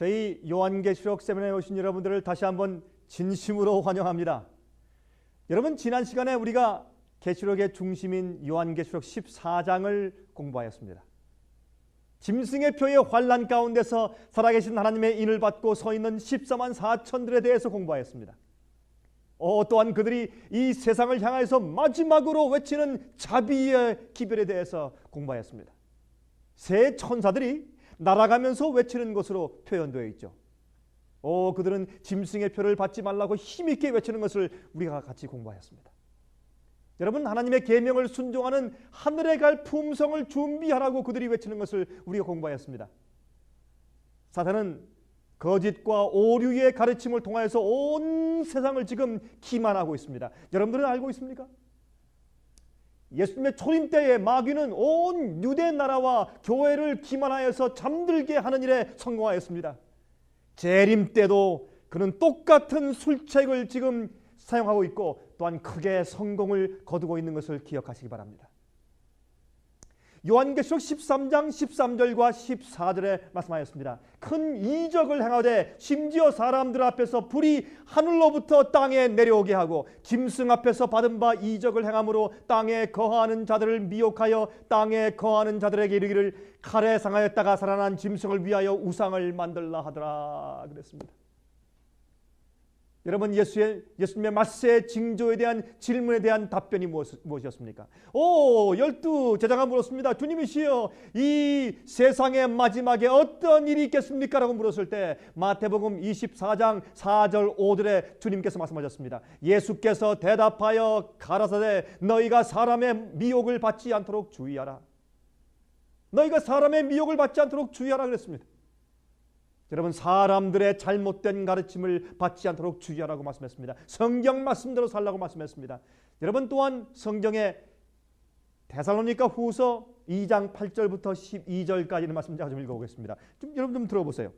저희 요한계시록 세미나에 오신 여러분들을 다시 한번 진심으로 환영합니다. 여러분, 지난 시간에 우리가 계시록의 중심인 요한계시록 14장을 공부하였습니다. 짐승의 표의 환란 가운데서 살아계신 하나님의 인을 받고 서 있는 14만 4천들에 대해서 공부하였습니다. 또한 그들이 이 세상을 향해서 마지막으로 외치는 자비의 기별에 대해서 공부하였습니다. 새 천사들이 날아가면서 외치는 것으로 표현되어 있죠. 그들은 짐승의 표를 받지 말라고 힘있게 외치는 것을 우리가 같이 공부하였습니다. 여러분, 하나님의 계명을 순종하는 하늘에 갈 품성을 준비하라고 그들이 외치는 것을 우리가 공부하였습니다. 사탄은 거짓과 오류의 가르침을 통하여서 온 세상을 지금 기만하고 있습니다. 여러분들은 알고 있습니까? 예수님의 초림 때에 마귀는 온 유대 나라와 교회를 기만하여서 잠들게 하는 일에 성공하였습니다. 재림 때도 그는 똑같은 술책을 지금 사용하고 있고 또한 크게 성공을 거두고 있는 것을 기억하시기 바랍니다. 요한계시록 13장 13절과 14절에 말씀하였습니다. 큰 이적을 행하되 심지어 사람들 앞에서 불이 하늘로부터 땅에 내려오게 하고 짐승 앞에서 받은 바 이적을 행함으로 땅에 거하는 자들을 미혹하여 땅에 거하는 자들에게 이르기를 칼에 상하였다가 살아난 짐승을 위하여 우상을 만들라 하더라 그랬습니다. 여러분, 예수님의 말세 징조에 대한 질문에 대한 답변이 무엇이었습니까? 12 제자가 물었습니다. 주님이시여, 이 세상의 마지막에 어떤 일이 있겠습니까? 라고 물었을 때 마태복음 24장 4절 5절에 주님께서 말씀하셨습니다. 예수께서 대답하여 가라사대 너희가 사람의 미혹을 받지 않도록 주의하라. 너희가 사람의 미혹을 받지 않도록 주의하라 그랬습니다. 여러분, 사람들의 잘못된 가르침을 받지 않도록 주의하라고 말씀했습니다. 성경 말씀대로 살라고 말씀했습니다. 여러분, 또한 성경의 데살로니가 후서 2장 8절부터 12절까지는 말씀 제가 좀 읽어보겠습니다. 여러분 좀 들어보세요.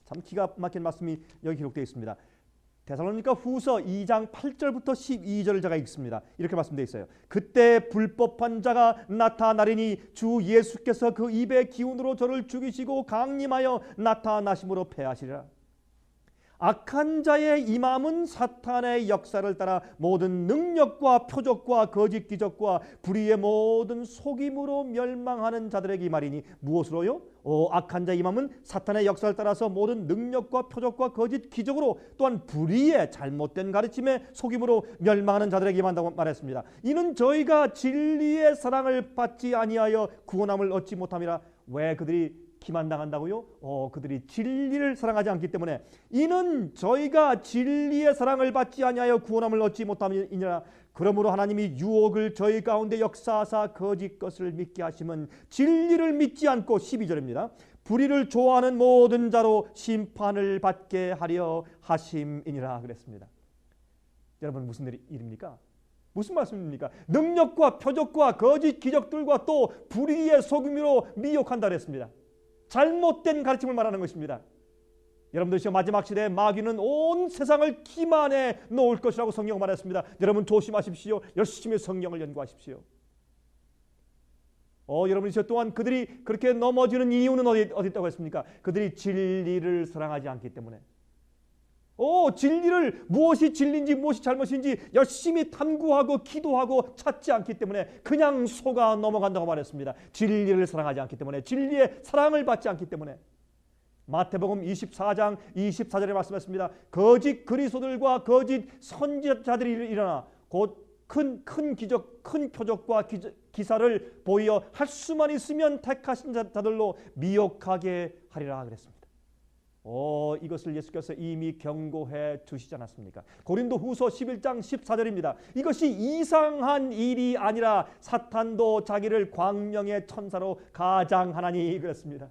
참 기가 막힌 말씀이 여기 기록되어 있습니다. 데살로니가 후서 2장 8절부터 12절을 제가 읽습니다. 이렇게 말씀되어 있어요. 그때 불법한 자가 나타나리니 주 예수께서 그 입의 기운으로 저를 죽이시고 강림하여 나타나심으로 패하시리라. 악한 자의 이 마음은 사탄의 역사를 따라 모든 능력과 표적과 거짓 기적과 불의의 모든 속임으로 멸망하는 자들에게 이 말이니 무엇으로요? 악한 자의 이 마음은 사탄의 역사를 따라서 모든 능력과 표적과 거짓 기적으로 또한 불의의 잘못된 가르침의 속임으로 멸망하는 자들에게 임한다고 말했습니다. 이는 저희가 진리의 사랑을 받지 아니하여 구원함을 얻지 못함이라. 왜 그들이 기만당한다고요? 그들이 진리를 사랑하지 않기 때문에. 이는 저희가 진리의 사랑을 받지 아니하여 구원함을 얻지 못함이니라. 그러므로 하나님이 유혹을 저희 가운데 역사하사 거짓 것을 믿게 하심은 진리를 믿지 않고 12절입니다. 불의를 좋아하는 모든 자로 심판을 받게 하려 하심이니라 그랬습니다. 여러분, 무슨 일입니까? 무슨 말씀입니까? 능력과 표적과 거짓 기적들과 또 불의의 속임으로 미혹한다 그랬습니다. 잘못된 가르침을 말하는 것입니다. 여러분들, 마지막 시대에 마귀는 온 세상을 기만해 놓을 것이라고 성경은 말했습니다. 여러분 조심하십시오. 열심히 성경을 연구하십시오. 여러분, 또한 그들이 그렇게 넘어지는 이유는 어디 있다고 했습니까? 그들이 진리를 사랑하지 않기 때문에. 진리를, 무엇이 진리인지 무엇이 잘못인지 열심히 탐구하고 기도하고 찾지 않기 때문에 그냥 속아 넘어간다고 말했습니다. 진리를 사랑하지 않기 때문에, 진리의 사랑을 받지 않기 때문에. 마태복음 24장 24절에 말씀했습니다. 거짓 그리스도들과 거짓 선지자들이 일어나 곧 큰 기적, 큰 표적과 기사를 보이어 할 수만 있으면 택하신 자들로 미혹하게 하리라 그랬습니다. 이것을 예수께서 이미 경고해 주시지 않았습니까? 고린도 후서 11장 14절입니다. 이것이 이상한 일이 아니라 사탄도 자기를 광명의 천사로 가장하나니 그랬습니다.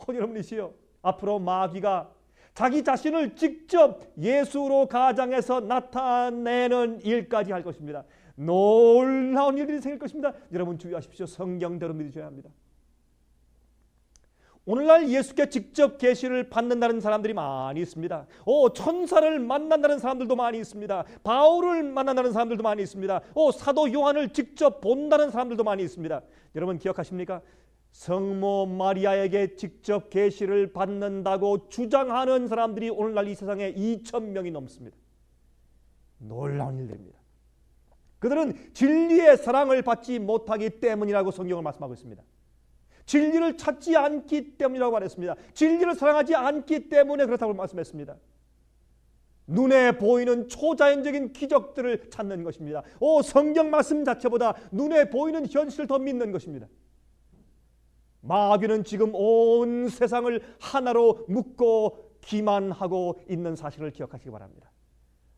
여러분이시여, 앞으로 마귀가 자기 자신을 직접 예수로 가장해서 나타내는 일까지 할 것입니다. 놀라운 일들이 생길 것입니다. 여러분 주의하십시오. 성경대로 믿으셔야 합니다. 오늘날 예수께 직접 계시를 받는다는 사람들이 많이 있습니다. 천사를 만난다는 사람들도 많이 있습니다. 바울을 만난다는 사람들도 많이 있습니다. 사도 요한을 직접 본다는 사람들도 많이 있습니다. 여러분 기억하십니까? 성모 마리아에게 직접 계시를 받는다고 주장하는 사람들이 오늘날 이 세상에 2,000명이 넘습니다. 놀라운 일들입니다. 그들은 진리의 사랑을 받지 못하기 때문이라고 성경을 말씀하고 있습니다. 진리를 찾지 않기 때문이라고 말했습니다. 진리를 사랑하지 않기 때문에 그렇다고 말씀했습니다. 눈에 보이는 초자연적인 기적들을 찾는 것입니다. 성경 말씀 자체보다 눈에 보이는 현실을 더 믿는 것입니다. 마귀는 지금 온 세상을 하나로 묶고 기만하고 있는 사실을 기억하시기 바랍니다.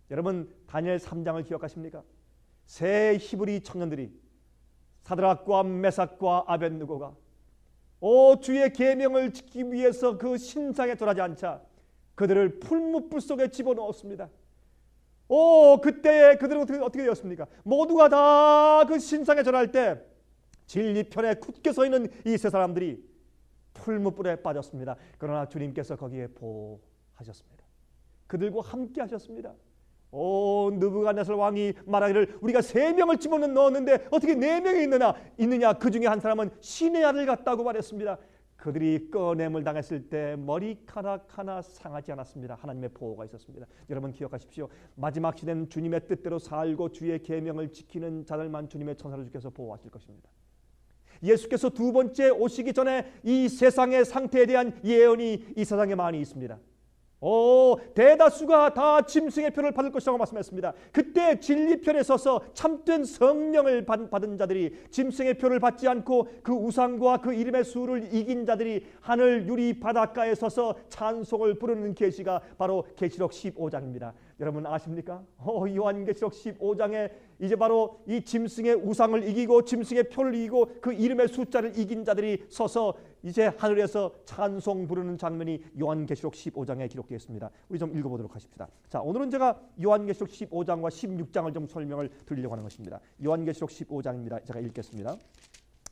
여러분, 다니엘 3장을 기억하십니까? 세 히브리 청년들이 사드락과 메삭과 아벳느고가 주의 계명을 지키기 위해서 그 신상에 절하지 않자 그들을 풀무불 속에 집어넣었습니다. 그때에 그들은 어떻게 되었습니까? 모두가 다 그 신상에 절할 때 진리편에 굳게 서 있는 이 세 사람들이 풀무불에 빠졌습니다. 그러나 주님께서 거기에 보호하셨습니다. 그들과 함께 하셨습니다. 느부갓네살 왕이 말하기를 우리가 3명을 집어넣었는데 어떻게 4명이 있느냐? 그 중에 한 사람은 신의 아들 같다고 말했습니다. 그들이 꺼냄을 당했을 때 머리카락 하나 상하지 않았습니다. 하나님의 보호가 있었습니다. 여러분 기억하십시오. 마지막 시대는 주님의 뜻대로 살고 주의 계명을 지키는 자들만 주님의 천사를 주께서 보호하실 것입니다. 예수께서 두 번째 오시기 전에 이 세상의 상태에 대한 예언이 이 세상에 많이 있습니다. 대다수가 다 짐승의 표를 받을 것이라고 말씀했습니다. 그때 진리편에 서서 참된 성령을 받은 자들이 짐승의 표를 받지 않고 그 우상과 그 이름의 수를 이긴 자들이 하늘 유리 바닷가에 서서 찬송을 부르는 계시가 바로 계시록 15장입니다. 여러분 아십니까? 요한계시록 15장에 이제 바로 이 짐승의 우상을 이기고 짐승의 표를 이기고 그 이름의 숫자를 이긴 자들이 서서 이제 하늘에서 찬송 부르는 장면이 요한계시록 15장에 기록되어 있습니다. 우리 좀 읽어보도록 하십시다. 자, 오늘은 제가 요한계시록 15장과 16장을 좀 설명을 드리려고 하는 것입니다. 요한계시록 15장입니다. 제가 읽겠습니다.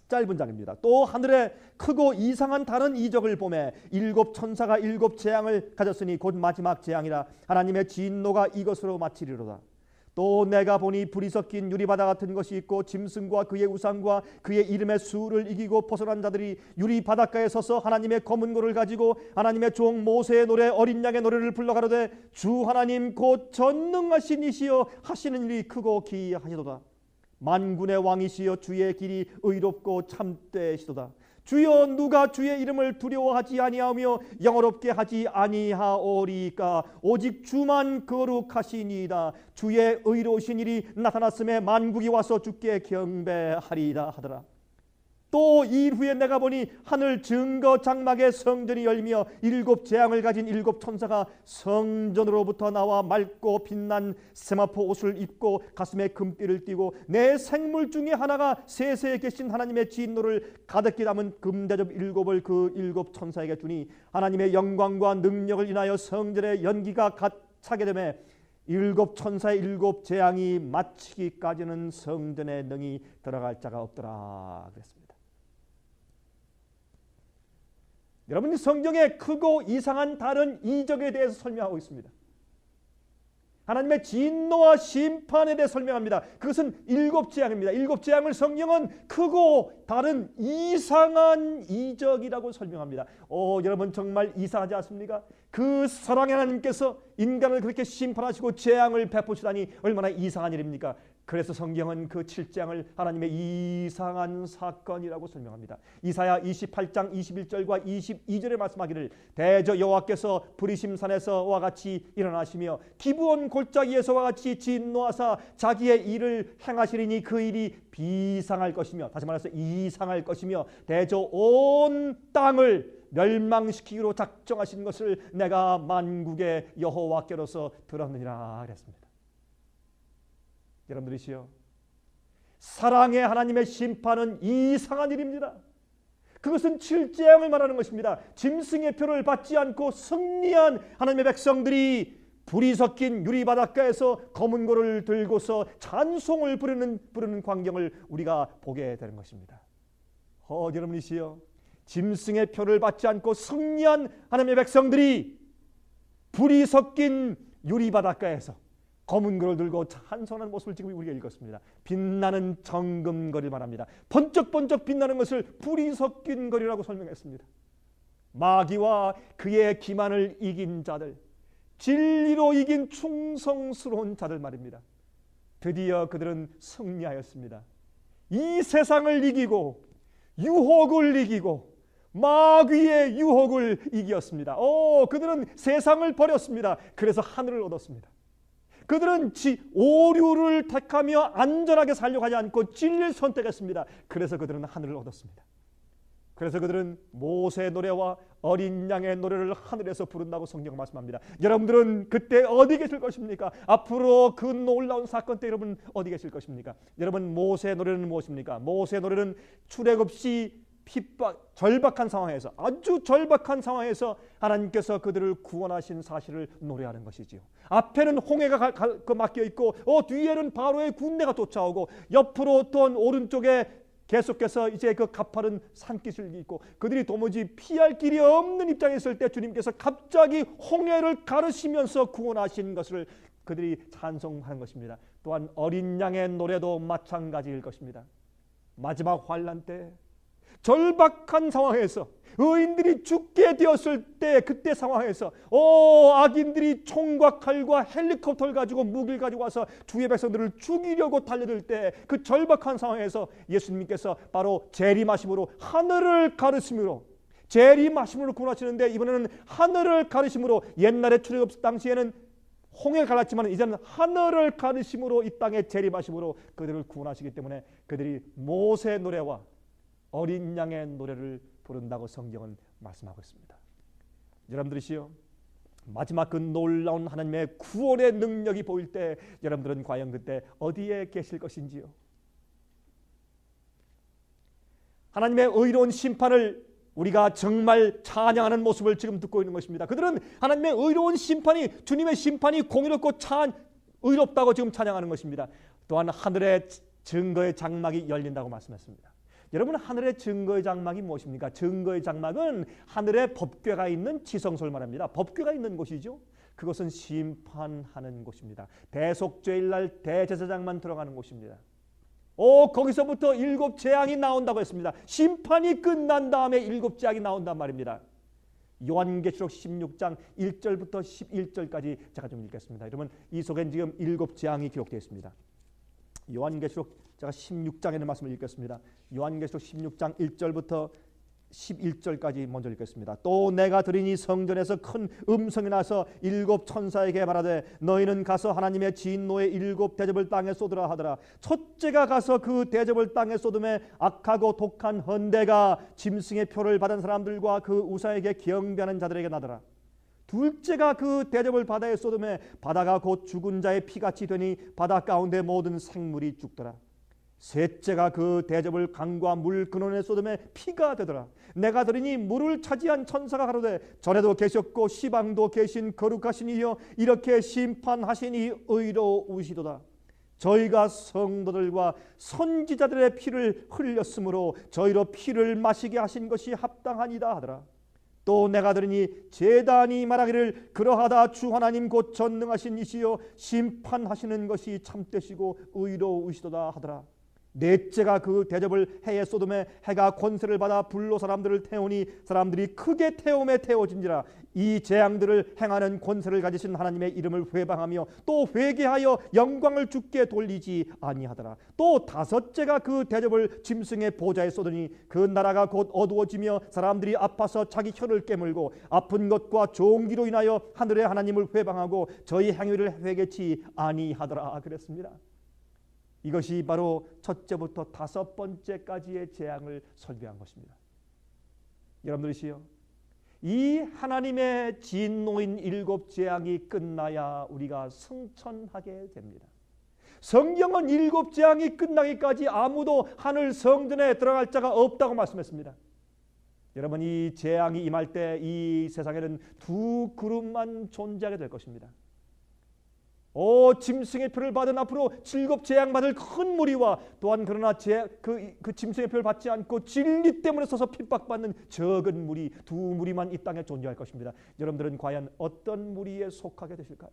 짧은 장입니다. 또 하늘에 크고 이상한 다른 이적을 보매 7 천사가 7 재앙을 가졌으니 곧 마지막 재앙이라. 하나님의 진노가 이것으로 마치리로다. 또 내가 보니 불이 섞인 유리바다 같은 것이 있고 짐승과 그의 우상과 그의 이름의 수를 이기고 벗어난 자들이 유리바닷가에 서서 하나님의 검은 고를 가지고 하나님의 종 모세의 노래 어린 양의 노래를 불러 가로되 주 하나님 곧 전능하신 이시여 하시는 일이 크고 기이하시도다. 만군의 왕이시여 주의 길이 의롭고 참되시도다. 주여 누가 주의 이름을 두려워하지 아니하며 영어롭게 하지 아니하오리까. 오직 주만 거룩하시니이다. 주의 의로우신 일이 나타났음에 만국이 와서 주께 경배하리이다 하더라. 또 이후에 내가 보니 하늘 증거 장막의 성전이 열리며 7 재앙을 가진 7 천사가 성전으로부터 나와 맑고 빛난 세마포 옷을 입고 가슴에 금띠를 띠고 내 생물 중에 하나가 세세에 계신 하나님의 진노를 가득히 담은 금대접 7을 그 7 천사에게 주니 하나님의 영광과 능력을 인하여 성전의 연기가 차게 되매 7 천사의 7 재앙이 마치기까지는 성전에 능히 들어갈 자가 없더라 그랬습니다. 여러분이 성경에 크고 이상한 다른 이적에 대해서 설명하고 있습니다. 하나님의 진노와 심판에 대해 설명합니다. 그것은 7 재앙입니다. 7 재앙을 성경은 크고 다른 이상한 이적이라고 설명합니다. 여러분 정말 이상하지 않습니까? 그 사랑의 하나님께서 인간을 그렇게 심판하시고 재앙을 베푸시다니 얼마나 이상한 일입니까? 그래서 성경은 그 7장을 하나님의 이상한 사건이라고 설명합니다. 이사야 28장 21절과 22절에 말씀하기를 대저 여호와께서 브리심산에서와 같이 일어나시며 기브온 골짜기에서와 같이 진노하사 자기의 일을 행하시리니 그 일이 비상할 것이며, 다시 말해서 이상할 것이며 대저 온 땅을 멸망시키기로 작정하신 것을 내가 만국의 여호와께로서 들었느니라 그랬습니다. 여러분들이시여, 사랑의 하나님의 심판은 이상한 일입니다. 그것은 7재앙을 말하는 것입니다. 짐승의 표를 받지 않고 승리한 하나님의 백성들이 불이 섞인 유리바닷가에서 검은 고를 들고서 찬송을 부르는 광경을 우리가 보게 되는 것입니다. 여러분이시여, 짐승의 표를 받지 않고 승리한 하나님의 백성들이 불이 섞인 유리바닷가에서 검은 글을 들고 찬송하는 모습을 지금 우리가 읽었습니다. 빛나는 정금거리 말합니다. 번쩍번쩍 빛나는 것을 불이 섞인 거리라고 설명했습니다. 마귀와 그의 기만을 이긴 자들, 진리로 이긴 충성스러운 자들 말입니다. 드디어 그들은 승리하였습니다. 이 세상을 이기고 유혹을 이기고 마귀의 유혹을 이겼습니다. 그들은 세상을 버렸습니다. 그래서 하늘을 얻었습니다. 그들은 오류를 택하며 안전하게 살려고 하지 않고 진리를 선택했습니다. 그래서 그들은 하늘을 얻었습니다. 그래서 그들은 모세의 노래와 어린 양의 노래를 하늘에서 부른다고 성경 말씀합니다. 여러분들은 그때 어디 계실 것입니까? 앞으로 그 놀라운 사건 때 여러분 어디 계실 것입니까? 여러분, 모세의 노래는 무엇입니까? 모세의 노래는 출애굽 없이 절박한 상황에서, 아주 절박한 상황에서 하나님께서 그들을 구원하신 사실을 노래하는 것이지요. 앞에는 홍해가 막혀 있고 뒤에는 바로의 군대가 쫓아오고 옆으로 또 오른쪽에 계속해서 이제 그 가파른 산기슭이 있고 그들이 도무지 피할 길이 없는 입장에 있을 때 주님께서 갑자기 홍해를 가르시면서 구원하신 것을 그들이 찬송하는 것입니다. 또한 어린 양의 노래도 마찬가지일 것입니다. 마지막 환난 때 절박한 상황에서 의인들이 죽게 되었을 때 그때 상황에서 악인들이 총과 칼과 헬리콥터를 가지고 무기를 가지고 와서 주의 백성들을 죽이려고 달려들 때 그 절박한 상황에서 예수님께서 바로 재림하심으로 하늘을 가르심으로 재림하심으로 구원하시는데 이번에는 하늘을 가르심으로 옛날에 출애굽 당시에는 홍해를 갈랐지만 이제는 하늘을 가르심으로 이 땅에 재림하심으로 그들을 구원하시기 때문에 그들이 모세의 노래와 어린 양의 노래를 부른다고 성경은 말씀하고 있습니다. 여러분들이시여, 마지막 그 놀라운 하나님의 구원의 능력이 보일 때 여러분들은 과연 그때 어디에 계실 것인지요? 하나님의 의로운 심판을 우리가 정말 찬양하는 모습을 지금 듣고 있는 것입니다. 그들은 하나님의 의로운 심판이, 주님의 심판이 공의롭고 의롭다고 지금 찬양하는 것입니다. 또한 하늘의 증거의 장막이 열린다고 말씀했습니다. 여러분, 하늘의 증거의 장막이 무엇입니까? 증거의 장막은 하늘에 법궤가 있는 지성소를 말합니다. 법궤가 있는 곳이죠. 그것은 심판하는 곳입니다. 대속죄일 날 대제사장만 들어가는 곳입니다. 거기서부터 7 재앙이 나온다고 했습니다. 심판이 끝난 다음에 7 재앙이 나온단 말입니다. 요한계시록 16장 1절부터 11절까지 제가 좀 읽겠습니다. 여러분, 이 속엔 지금 7 재앙이 기록되어 있습니다. 요한계시록 제가 16장에는 말씀을 읽겠습니다. 요한계시록 16장 1절부터 11절까지 먼저 읽겠습니다. 또 내가 들으니 성전에서 큰 음성이 나서 7 천사에게 말하되 너희는 가서 하나님의 진노의 7 대접을 땅에 쏟으라 하더라. 첫째가 가서 그 대접을 땅에 쏟음에 악하고 독한 헌대가 짐승의 표를 받은 사람들과 그 우상에게 경배하는 자들에게 나더라. 둘째가 그 대접을 바다에 쏟음에 바다가 곧 죽은 자의 피같이 되니 바다 가운데 모든 생물이 죽더라. 셋째가 그 대접을 강과 물 근원에 쏟음에 피가 되더라. 내가 들으니 물을 차지한 천사가 가로되 전에도 계셨고 시방도 계신 거룩하신 이여 이렇게 심판하시니 의로우시도다. 저희가 성도들과 선지자들의 피를 흘렸으므로 저희로 피를 마시게 하신 것이 합당하니이다 하더라. 또 내가 들으니 제단이 말하기를 그러하다 주 하나님 곧 전능하신 이시여 심판하시는 것이 참되시고 의로우시도다 하더라. 넷째가 그 대접을 해에 쏟음에 해가 권세를 받아 불로 사람들을 태우니 사람들이 크게 태움에 태워진지라. 이 재앙들을 행하는 권세를 가지신 하나님의 이름을 회방하며 또 회개하여 영광을 주께 돌리지 아니하더라. 또 다섯째가 그 대접을 짐승의 보좌에 쏟으니 그 나라가 곧 어두워지며 사람들이 아파서 자기 혀를 깨물고 아픈 것과 종기로 인하여 하늘의 하나님을 회방하고 저희 행위를 회개치 아니하더라. 그랬습니다. 이것이 바로 첫째부터 5번째까지의 재앙을 설교한 것입니다. 여러분들이시여, 이 하나님의 진노인 7 재앙이 끝나야 우리가 승천하게 됩니다. 성경은 7 재앙이 끝나기까지 아무도 하늘 성전에 들어갈 자가 없다고 말씀했습니다. 여러분, 이 재앙이 임할 때 이 세상에는 2 그룹만 존재하게 될 것입니다. 짐승의 표를 받은 앞으로 7 재앙받을 큰 무리와 또한 그러나 그 짐승의 표를 받지 않고 진리 때문에 서서 핍박받는 적은 무리, 2 무리만 이 땅에 존재할 것입니다. 여러분들은 과연 어떤 무리에 속하게 되실까요?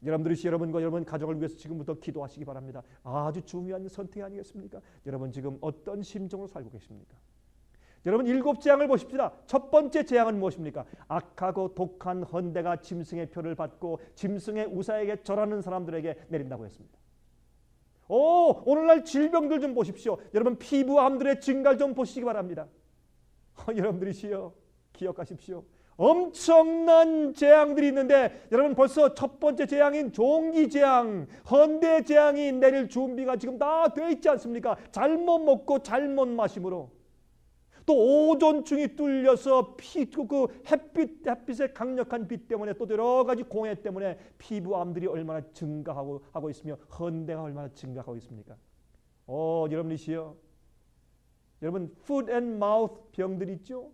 여러분들이 여러분과 여러분 가족을 위해서 지금부터 기도하시기 바랍니다. 아주 중요한 선택 아니겠습니까? 여러분 지금 어떤 심정으로 살고 계십니까? 여러분 7 재앙을 보십시다. 첫 번째 재앙은 무엇입니까? 악하고 독한 헌대가 짐승의 표를 받고 짐승의 우사에게 절하는 사람들에게 내린다고 했습니다. 오늘날 질병들 좀 보십시오. 여러분 피부암들의 증가를 좀 보시기 바랍니다. 여러분들이시여 기억하십시오. 엄청난 재앙들이 있는데 여러분 벌써 첫 번째 재앙인 종기 재앙, 헌대 재앙이 내릴 준비가 지금 다 돼 있지 않습니까? 잘못 먹고 잘못 마심으로 또 오존층이 뚫려서 햇빛의 강력한 빛 때문에 또 여러 가지 공해 때문에 피부암들이 얼마나 증가하고 있으며 헌대가 얼마나 증가하고 있습니까? 여러분이시여, 여러분 foot and mouth 병들 있죠?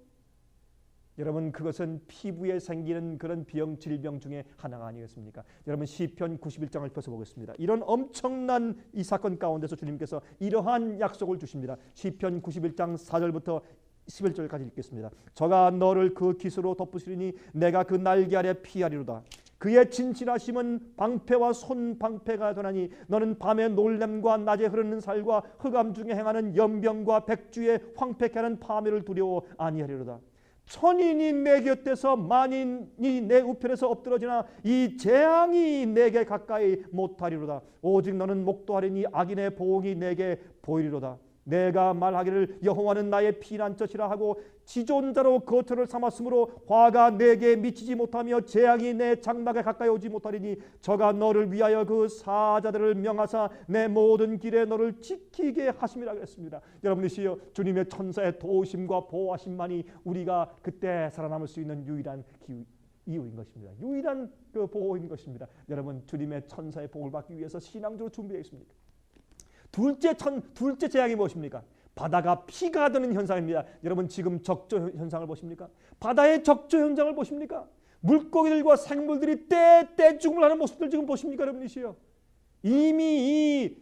여러분 그것은 피부에 생기는 그런 질병 중에 하나가 아니겠습니까? 여러분 시편 91장을 펴서보겠습니다. 이런 엄청난 이 사건 가운데서 주님께서 이러한 약속을 주십니다. 시편 91장 4절부터 11절까지 읽겠습니다. 저가 너를 그 깃으로 덮으시리니 내가 그 날개 아래 피하리로다. 그의 진실하심은 방패와 손방패가 되나니 너는 밤에 놀램과 낮에 흐르는 살과 흑암 중에 행하는 연병과 백주의 황폐케 하는 파멸을 두려워 아니하리로다. 천인이 내 곁에서 만인이 내 우편에서 엎드러지나 이 재앙이 내게 가까이 못하리로다. 오직 너는 목도하리니 악인의 보응이 내게 보이리로다. 내가 말하기를 여호와는 나의 피난처시라 하고 지존자로 거처를 삼았으므로 화가 내게 미치지 못하며 재앙이 내 장막에 가까이 오지 못하리니 저가 너를 위하여 그 사자들을 명하사 내 모든 길에 너를 지키게 하심이라 그랬습니다. 여러분이시여 주님의 천사의 도우심과 보호하심만이 우리가 그때 살아남을 수 있는 유일한 이유인 것입니다. 유일한 그 보호인 것입니다. 여러분 주님의 천사의 복을 받기 위해서 신앙적으로 준비되어 있습니까? 둘째 재앙이 무엇입니까? 바다가 피가 되는 현상입니다. 여러분 지금 적조 현상을 보십니까? 바다의 적조 현상을 보십니까? 물고기들과 생물들이 떼죽음을 하는 모습들 지금 보십니까? 여러분이시여, 이미 이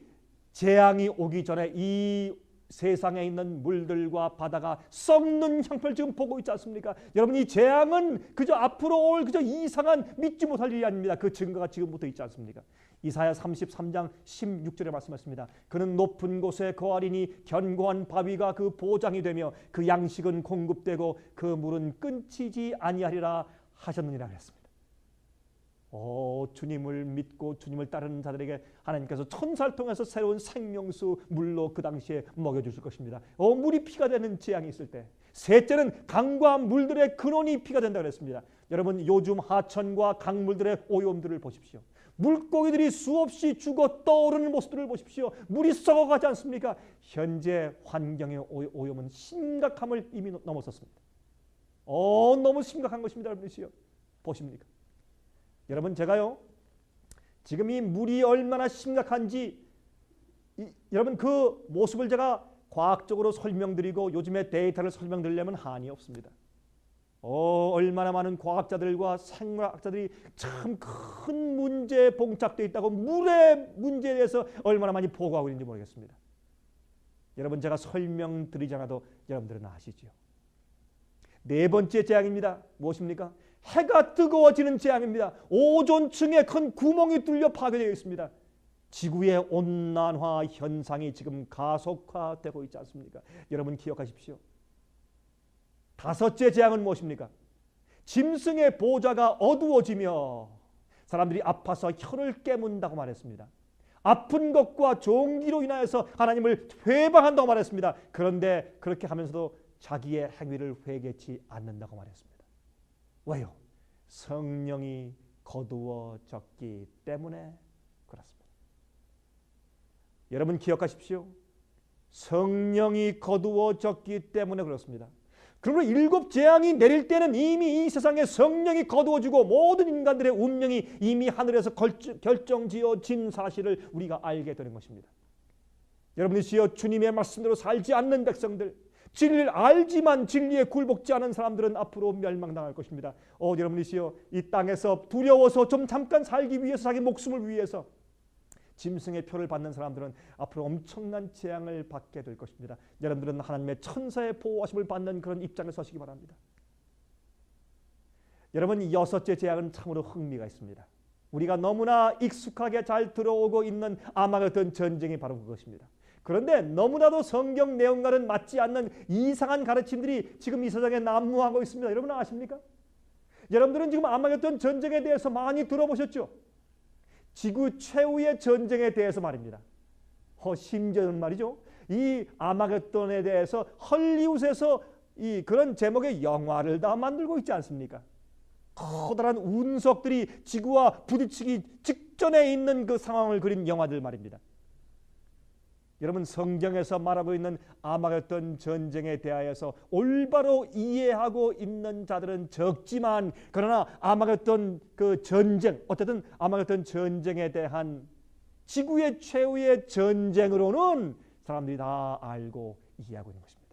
재앙이 오기 전에 이 세상에 있는 물들과 바다가 썩는 형편을 지금 보고 있지 않습니까? 여러분 이 재앙은 그저 앞으로 올 그저 이상한 믿지 못할 일이 아닙니다. 그 증거가 지금부터 있지 않습니까? 이사야 33장 16절에 말씀하십니다. 그는 높은 곳에 거하리니 견고한 바위가 그 보장이 되며 그 양식은 공급되고 그 물은 끊치지 아니하리라 하셨느니라 했습니다. 주님을 믿고 주님을 따르는 자들에게 하나님께서 천사를 통해서 새로운 생명수 물로 그 당시에 먹여주실 것입니다. 물이 피가 되는 재앙이 있을 때, 셋째는 강과 물들의 근원이 피가 된다고 그랬습니다. 여러분 요즘 하천과 강물들의 오염들을 보십시오. 물고기들이 수없이 죽어 떠오르는 모습들을 보십시오. 물이 썩어가지 않습니까? 현재 환경의 오염은 심각함을 이미 넘어섰습니다. 너무 심각한 것입니다. 여러분이시여 보십니까? 여러분 제가요 지금 이 물이 얼마나 심각한지 여러분 그 모습을 제가 과학적으로 설명드리고 요즘의 데이터를 설명드리려면 한이 없습니다. 얼마나 많은 과학자들과 생물학자들이 참 큰 문제에 봉착되어 있다고 물의 문제에 대해서 얼마나 많이 보고하고 있는지 모르겠습니다. 여러분 제가 설명드리지 않아도 여러분들은 아시죠. 네 번째 재앙입니다. 무엇입니까? 해가 뜨거워지는 재앙입니다. 오존층에 큰 구멍이 뚫려 파괴되어 있습니다. 지구의 온난화 현상이 지금 가속화되고 있지 않습니까? 여러분 기억하십시오. 다섯째 재앙은 무엇입니까? 짐승의 보좌가 어두워지며 사람들이 아파서 혀를 깨문다고 말했습니다. 아픈 것과 종기로 인하여서 하나님을 회방한다고 말했습니다. 그런데 그렇게 하면서도 자기의 행위를 회개치 않는다고 말했습니다. 왜요? 성령이 거두어졌기 때문에 그렇습니다. 여러분 기억하십시오. 성령이 거두어졌기 때문에 그렇습니다. 그러므로 7 재앙이 내릴 때는 이미 이 세상에 성령이 거두어지고 모든 인간들의 운명이 이미 하늘에서 결정지어진 사실을 우리가 알게 되는 것입니다. 여러분이시여 주님의 말씀대로 살지 않는 백성들, 진리를 알지만 진리에 굴복지 않은 사람들은 앞으로 멸망당할 것입니다. 여러분이시여 이 땅에서 두려워서 좀 잠깐 살기 위해서 자기 목숨을 위해서 짐승의 표를 받는 사람들은 앞으로 엄청난 재앙을 받게 될 것입니다. 여러분들은 하나님의 천사의 보호하심을 받는 그런 입장에 서시기 바랍니다. 여러분 6째 재앙은 참으로 흥미가 있습니다. 우리가 너무나 익숙하게 잘 들어오고 있는 아마겟돈 전쟁이 바로 그것입니다. 그런데 너무나도 성경 내용과는 맞지 않는 이상한 가르침들이 지금 이 세상에 난무하고 있습니다. 여러분 아십니까? 여러분들은 지금 아마겟돈 전쟁에 대해서 많이 들어보셨죠? 지구 최후의 전쟁에 대해서 말입니다. 심지어는 말이죠. 이 아마겟돈에 대해서 헐리우드에서 그런 제목의 영화를 다 만들고 있지 않습니까? 커다란 운석들이 지구와 부딪히기 직전에 있는 그 상황을 그린 영화들 말입니다. 여러분 성경에서 말하고 있는 아마겟돈 전쟁에 대하여서 올바로 이해하고 있는 자들은 적지만 그러나 아마겟돈 그 전쟁 어쨌든 아마겟돈 전쟁에 대한 지구의 최후의 전쟁으로는 사람들이 다 알고 이해하고 있는 것입니다.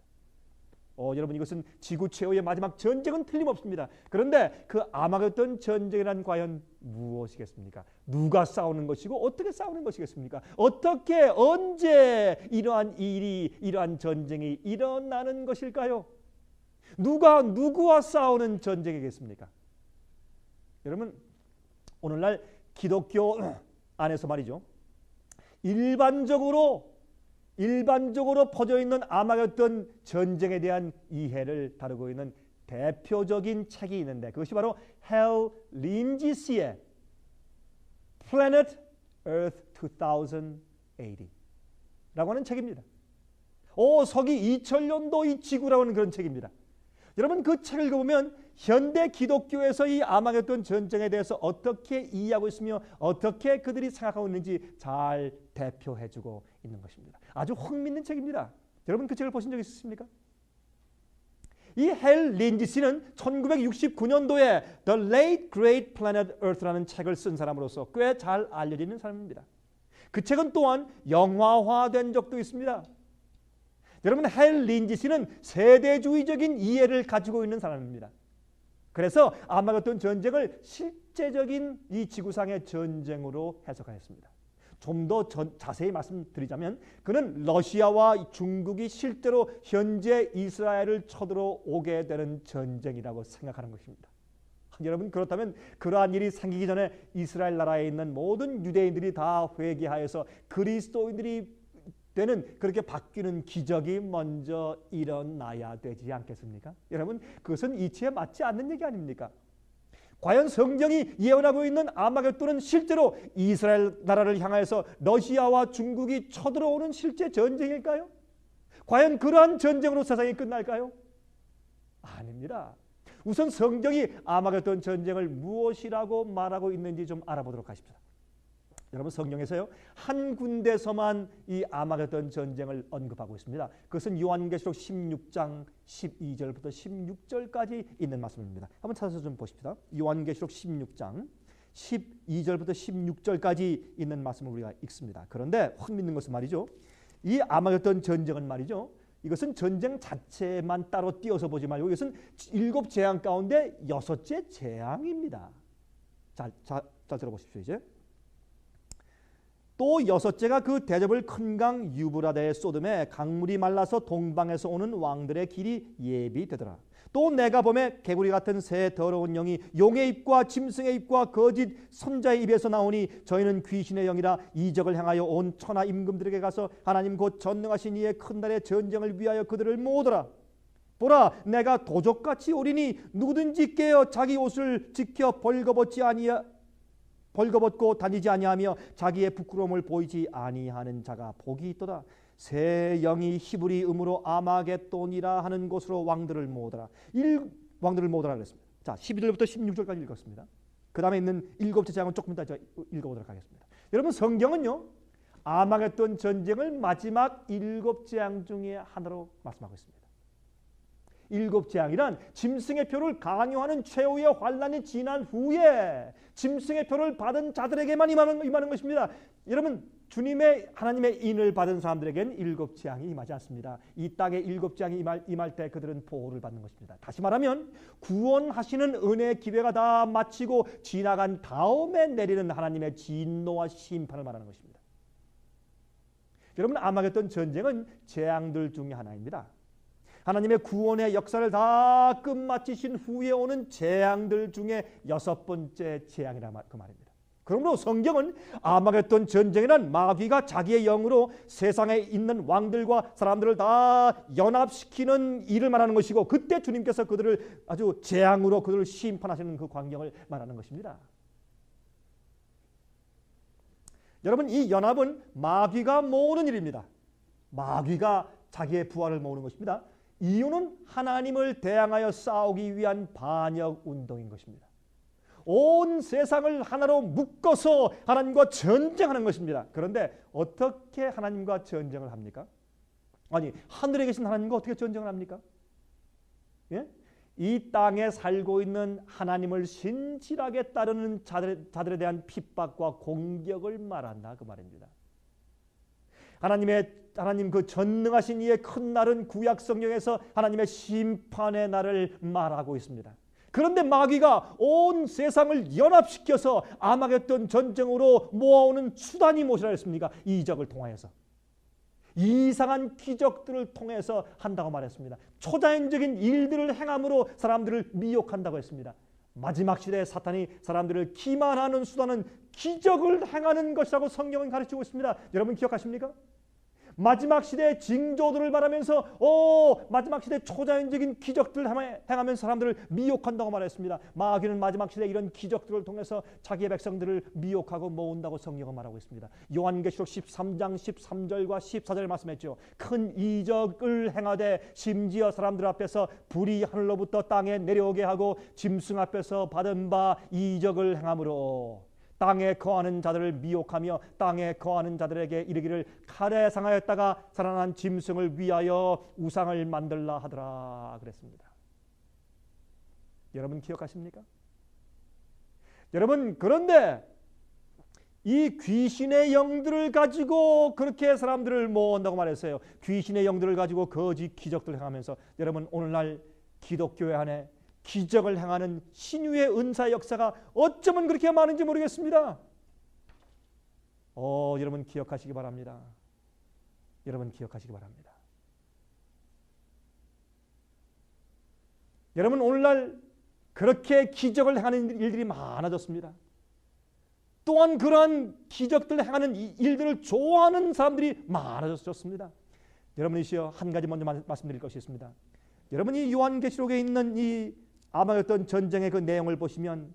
여러분 이것은 지구 최후의 마지막 전쟁은 틀림없습니다. 그런데 그 아마겟돈 전쟁이란 과연 무엇이겠습니까? 누가 싸우는 것이고 어떻게 싸우는 것이겠습니까? 어떻게 언제 이러한 전쟁이 일어나는 것일까요? 누가 누구와 싸우는 전쟁이겠습니까? 여러분 오늘날 기독교 안에서 말이죠. 일반적으로 퍼져 있는 아마겟돈 전쟁에 대한 이해를 다루고 있는 대표적인 책이 있는데 그것이 바로 헬 린지스의 Planet Earth 2080 라고 하는 책입니다. 서기 2000년도 이 지구라고 하는 그런 책입니다. 여러분 그 책을 읽어보면 현대 기독교에서 이 아마겟돈 전쟁에 대해서 어떻게 이해하고 있으며 어떻게 그들이 생각하고 있는지 잘 대표해주고 있는 것입니다. 아주 흥미있는 책입니다. 여러분 그 책을 보신 적 있으십니까? 이 헬 린지스는 1969년도에 The Late Great Planet Earth라는 책을 쓴 사람으로서 꽤 잘 알려지는 사람입니다. 그 책은 또한 영화화된 적도 있습니다. 여러분 헬 린지스는 세대주의적인 이해를 가지고 있는 사람입니다. 그래서 아마겟돈 전쟁을 실제적인 이 지구상의 전쟁으로 해석하였습니다. 좀 더 자세히 말씀드리자면 그는 러시아와 중국이 실제로 현재 이스라엘을 쳐들어오게 되는 전쟁이라고 생각하는 것입니다. 여러분 그렇다면 그러한 일이 생기기 전에 이스라엘 나라에 있는 모든 유대인들이 다 회개하여서 그리스도인들이 되는 그렇게 바뀌는 기적이 먼저 일어나야 되지 않겠습니까? 여러분 그것은 이치에 맞지 않는 얘기 아닙니까? 과연 성경이 예언하고 있는 아마겟돈은 실제로 이스라엘 나라를 향하여서 러시아와 중국이 쳐들어오는 실제 전쟁일까요? 과연 그러한 전쟁으로 세상이 끝날까요? 아닙니다. 우선 성경이 아마겟돈 전쟁을 무엇이라고 말하고 있는지 좀 알아보도록 하십시오. 여러분 성경에서요 한 군데서만 이 아마겟돈 전쟁을 언급하고 있습니다. 그것은 요한계시록 16장 12절부터 16절까지 있는 말씀입니다. 한번 찾아서 좀 보십시다. 요한계시록 16장 12절부터 16절까지 있는 말씀을 우리가 읽습니다. 그런데 흥미있는 것은 말이죠. 이 아마겟돈 전쟁은 말이죠. 이것은 전쟁 자체만 따로 띄어서 보지 말고 이것은 7 재앙 가운데 6째 재앙입니다. 자 들어보십시오. 이제 또 6째가 그 대접을 큰 강 유브라데에 쏟음에 강물이 말라서 동방에서 오는 왕들의 길이 예비되더라. 또 내가 보매 개구리 같은 새 더러운 영이 용의 입과 짐승의 입과 거짓 선자의 입에서 나오니 저희는 귀신의 영이라 이적을 향하여 온 천하 임금들에게 가서 하나님 곧 전능하신 이의 큰 날의 전쟁을 위하여 그들을 모으더라. 보라 내가 도적같이 오리니 누구든지 깨어 자기 옷을 지켜 벌거벗고 다니지 아니하며 자기의 부끄러움을 보이지 아니하는 자가 복이 있도다. 새 영이 히브리 음으로 아마겟돈이라 하는 곳으로 왕들을 모으더라. 왕들을 모으더라 그랬습니다. 자 12절부터 16절까지 읽었습니다. 그 다음에 있는 7째 재앙은 조금 이따 읽어보도록 하겠습니다. 여러분 성경은요 아마겟돈 전쟁을 마지막 7재앙 중에 하나로 말씀하고 있습니다. 7재앙이란 짐승의 표를 강요하는 최후의 환란이 지난 후에 짐승의 표를 받은 자들에게만 임하는 것입니다. 여러분 주님의 하나님의 인을 받은 사람들에게는 7재앙이 임하지 않습니다. 이 땅에 7재앙이 임할 때 그들은 보호를 받는 것입니다. 다시 말하면 구원하시는 은혜의 기회가 다 마치고 지나간 다음에 내리는 하나님의 진노와 심판을 말하는 것입니다. 여러분 아마겟돈 전쟁은 재앙들 중에 하나입니다. 하나님의 구원의 역사를 다 끝마치신 후에 오는 재앙들 중에 6번째 재앙이라 그 말입니다. 그러므로 성경은 아마겟돈 전쟁이란 마귀가 자기의 영으로 세상에 있는 왕들과 사람들을 다 연합시키는 일을 말하는 것이고, 그때 주님께서 그들을 아주 재앙으로 그들을 심판하시는 그 광경을 말하는 것입니다. 여러분, 이 연합은 마귀가 모으는 일입니다. 마귀가 자기의 부하를 모으는 것입니다. 이유는 하나님을 대항하여 싸우기 위한 반역 운동인 것입니다. 온 세상을 하나로 묶어서 하나님과 전쟁하는 것입니다. 그런데 어떻게 하나님과 전쟁을 합니까? 아니, 하늘에 계신 하나님과 어떻게 전쟁을 합니까? 예? 이 땅에 살고 있는 하나님을 신실하게 따르는 자들에 대한 핍박과 공격을 말한다, 그 말입니다. 하나님 그 전능하신 이의 큰 날은 구약 성경에서 하나님의 심판의 날을 말하고 있습니다. 그런데 마귀가 온 세상을 연합시켜서 아마겟돈 전쟁으로 모아오는 수단이 무엇이라 했습니까? 이적을 통하여서, 이상한 기적들을 통해서 한다고 말했습니다. 초자연적인 일들을 행함으로 사람들을 미혹한다고 했습니다. 마지막 시대에 사탄이 사람들을 기만하는 수단은 기적을 행하는 것이라고 성경은 가르치고 있습니다. 여러분 기억하십니까? 마지막 시대의 징조들을 말하면서 마지막 시대 초자연적인 기적들을 행하면서 사람들을 미혹한다고 말했습니다. 마귀는 마지막 시대 이런 기적들을 통해서 자기의 백성들을 미혹하고 모은다고 성경은 말하고 있습니다. 요한계시록 13장 13절과 14절 말씀했죠. 큰 이적을 행하되 심지어 사람들 앞에서 불이 하늘로부터 땅에 내려오게 하고 짐승 앞에서 받은 바 이적을 행함으로 땅에 거하는 자들을 미혹하며 땅에 거하는 자들에게 이르기를 칼에 상하였다가 살아난 짐승을 위하여 우상을 만들라 하더라 그랬습니다. 여러분 기억하십니까? 여러분, 그런데 이 귀신의 영들을 가지고 그렇게 사람들을 모은다고 말했어요. 귀신의 영들을 가지고 거짓 기적들을 행하면서, 여러분 오늘날 기독교회 안에 기적을 행하는 신유의 은사 역사가 어쩌면 그렇게 많은지 모르겠습니다. 여러분 기억하시기 바랍니다. 여러분 기억하시기 바랍니다. 여러분 오늘날 그렇게 기적을 행하는 일들이 많아졌습니다. 또한 그러한 기적들을 행하는 일들을 좋아하는 사람들이 많아졌습니다. 여러분이시여, 한 가지 먼저 말씀드릴 것이 있습니다. 여러분이 요한계시록에 있는 이 아마겟돈 전쟁의 그 내용을 보시면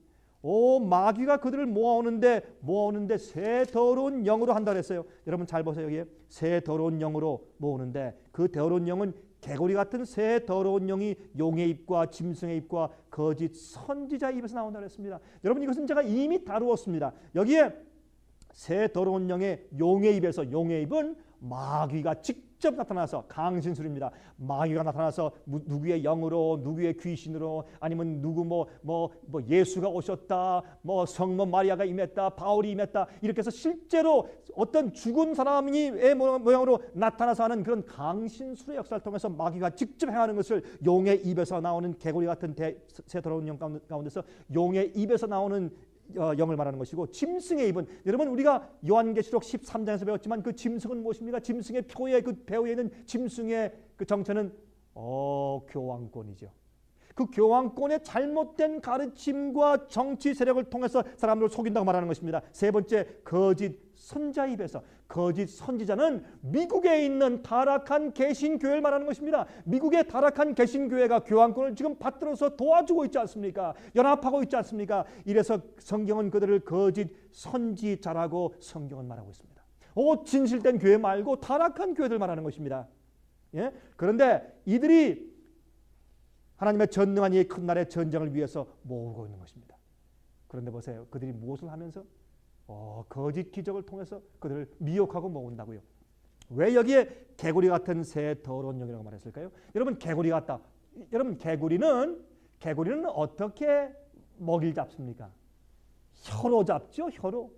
마귀가 그들을 모아오는데 새 더러운 영으로 한다 그랬어요. 여러분 잘 보세요. 여기에 새 더러운 영으로 모으는데, 그 더러운 영은 개구리 같은 새 더러운 영이 용의 입과 짐승의 입과 거짓 선지자 입에서 나온다 그랬습니다. 여러분 이것은 제가 이미 다루었습니다. 여기에 새 더러운 영의 용의 입에서, 용의 입은 마귀가 직접 나타나서, 강신술입니다. 마귀가 나타나서 누구의 영으로, 누구의 귀신으로, 아니면 누구 예수가 오셨다, 성모 마리아가 임했다, 바울이 임했다, 이렇게 해서 실제로 어떤 죽은 사람의 모양으로 나타나서 하는 그런 강신술의 역사를 통해서 마귀가 직접 행하는 것을 용의 입에서 나오는 개구리 같은 새 더러운 영 가운데서 용의 입에서 나오는 영을 말하는 것이고, 짐승의 입은, 여러분 우리가 요한계시록 13장에서 배웠지만 그 짐승은 무엇입니까? 짐승의 표에, 그 배후에 있는 짐승의 그 정체는 교황권이죠. 그 교황권의 잘못된 가르침과 정치 세력을 통해서 사람들을 속인다고 말하는 것입니다. 세 번째, 거짓 선자 입에서, 거짓 선지자는 미국에 있는 타락한 개신교회를 말하는 것입니다. 미국의 타락한 개신교회가 교황권을 지금 받들어서 도와주고 있지 않습니까? 연합하고 있지 않습니까? 이래서 성경은 그들을 거짓 선지자라고 성경은 말하고 있습니다. 진실된 교회 말고 타락한 교회들 말하는 것입니다. 예? 그런데 이들이 하나님의 전능한 이의 큰 날의 전쟁을 위해서 모으고 있는 것입니다. 그런데 보세요. 그들이 무엇을 하면서 거짓 기적을 통해서 그들을 미혹하고 모은다고요. 왜 여기에 개구리 같은 새 더러운 영이라고 말했을까요? 여러분 개구리 같다. 여러분 개구리는 어떻게 먹이를 잡습니까? 혀로 잡죠. 혀로.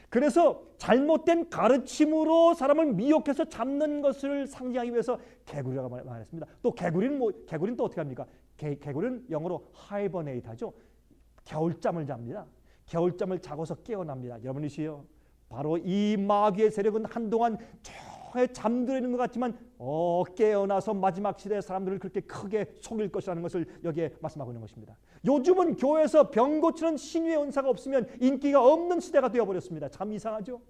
그래서 잘못된 가르침으로 사람을 미혹해서 잡는 것을 상징하기 위해서 개구리라고 말했습니다. 또 개구리는 또 어떻게 합니까? 개구리는 영어로 하이버네이트 하죠. 겨울잠을 잡니다. 겨울잠을 자고서 깨어납니다. 여러분이시여, 바로 이 마귀의 세력은 한동안 성에 잠들어 있는 것 같지만 깨어나서 마지막 시대의 사람들을 그렇게 크게 속일 것이라는 것을 여기에 말씀하고 있는 것입니다. 요즘은 교회에서 병 고치는 신유의 은사가 없으면 인기가 없는 시대가 되어버렸습니다. 참 이상하죠.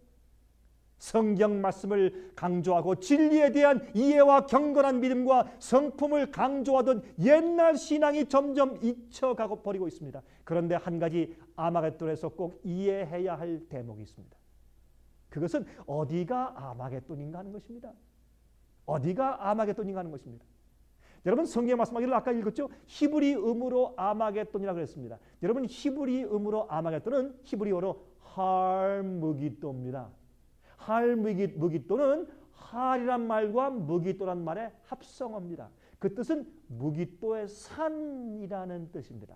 성경 말씀을 강조하고 진리에 대한 이해와 경건한 믿음과 성품을 강조하던 옛날 신앙이 점점 잊혀가고 버리고 있습니다. 그런데 한 가지 아마겟돈에서 꼭 이해해야 할 대목이 있습니다. 그것은 어디가 아마겟돈인가 하는 것입니다. 어디가 아마겟돈인가 하는 것입니다. 여러분 성경 말씀하기를 아까 읽었죠? 히브리음으로 아마겟돈이라고 그랬습니다. 여러분 히브리음으로 아마겟돈은 히브리어로 할무기또입니다. 할무기또는 할이란 말과 무기또란 말의 합성어입니다. 그 뜻은 무기또의 산이라는 뜻입니다.